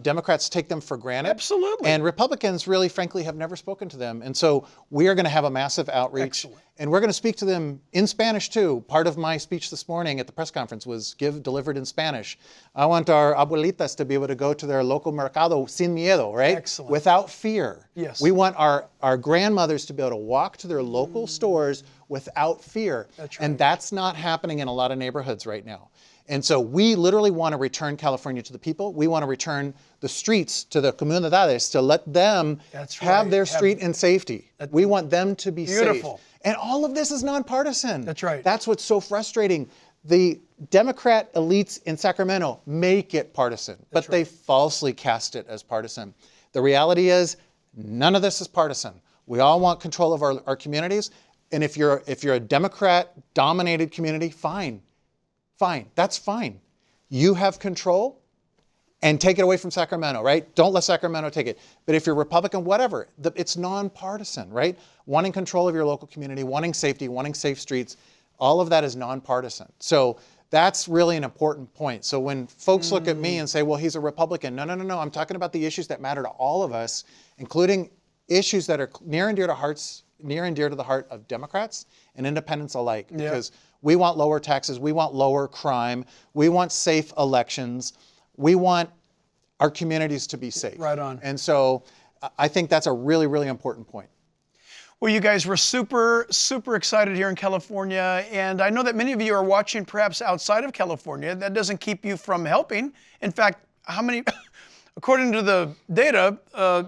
Democrats take them for granted. Absolutely. And Republicans really, frankly, have never spoken to them. And so we are going to have a massive outreach. Excellent. And we're going to speak to them in Spanish too. Part of my speech this morning at the press conference was delivered in Spanish. I want our abuelitas to be able to go to their local mercado sin miedo, right? Excellent. Without fear. Yes. We want our grandmothers to be able to walk to their local stores without fear. That's right. And that's not happening in a lot of neighborhoods right now. And so we literally want to return California to the people. We want to return the streets to the comunidades to let them have their street in safety. We want them to be Beautiful. safe. And all of this is nonpartisan. That's right. That's what's so frustrating. The Democrat elites in Sacramento make it partisan, but they falsely cast it as partisan. The reality is none of this is partisan. We all want control of our communities. And if you're a Democrat-dominated community, fine. Fine, that's fine. You have control and take it away from Sacramento, right? Don't let Sacramento take it. But if you're Republican, whatever, it's nonpartisan, right? Wanting control of your local community, wanting safety, wanting safe streets, all of that is nonpartisan. So that's really an important point. So when folks look at me and say, well, he's a Republican, no. I'm talking about the issues that matter to all of us, including issues that are near and dear to the heart of Democrats and independents alike. Because we want lower taxes, we want lower crime, we want safe elections, we want our communities to be safe. Right on. And so I think that's a really, really important point. Well, you guys, we're super, super excited here in California. And I know that many of you are watching perhaps outside of California. That doesn't keep you from helping. In fact, how many, according to the data,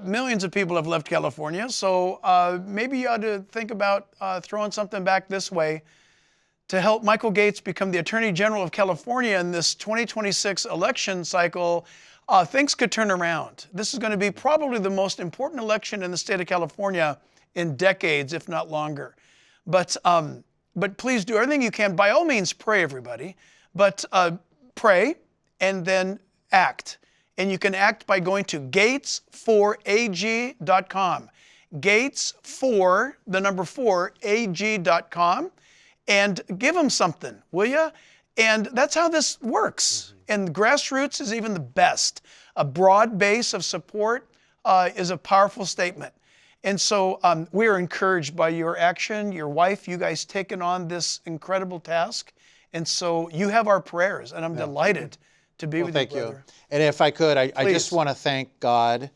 millions of people have left California. So maybe you ought to think about throwing something back this way to help Michael Gates become the Attorney General of California in this 2026 election cycle. Things could turn around. This is going to be probably the most important election in the state of California in decades, if not longer. But please do everything you can. By all means, pray, everybody. But pray and then act. And you can act by going to gates4ag.com. Gates4ag.com. And give them something, will you? And that's how this works. And grassroots is even the best. A broad base of support is a powerful statement. And so we are encouraged by your action, your wife, you guys taking on this incredible task. And so you have our prayers, and I'm delighted to be with you, brother. Thank you. And if I could, I just want to thank God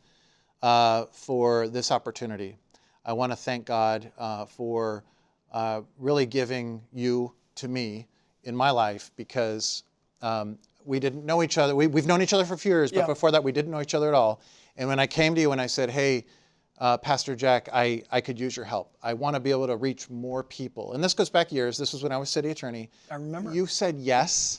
for this opportunity. I want to thank God for really giving you to me in my life, because we didn't know each other. We've known each other for a few years, but before that we didn't know each other at all. And when I came to you and I said, hey, Pastor Jack, I could use your help. I want to be able to reach more people. And this goes back years. This was when I was city attorney. I remember. You said yes,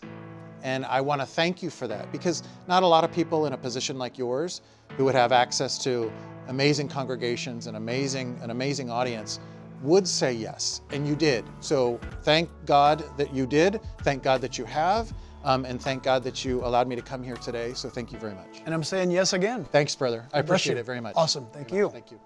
and I want to thank you for that, because not a lot of people in a position like yours who would have access to amazing congregations and an amazing audience would say yes, and you did. So thank God that you did, thank God that you have, and thank God that you allowed me to come here today. So thank you very much. And I'm saying yes again. Thanks, brother. I appreciate it very much. Awesome. Thank you. Thank you.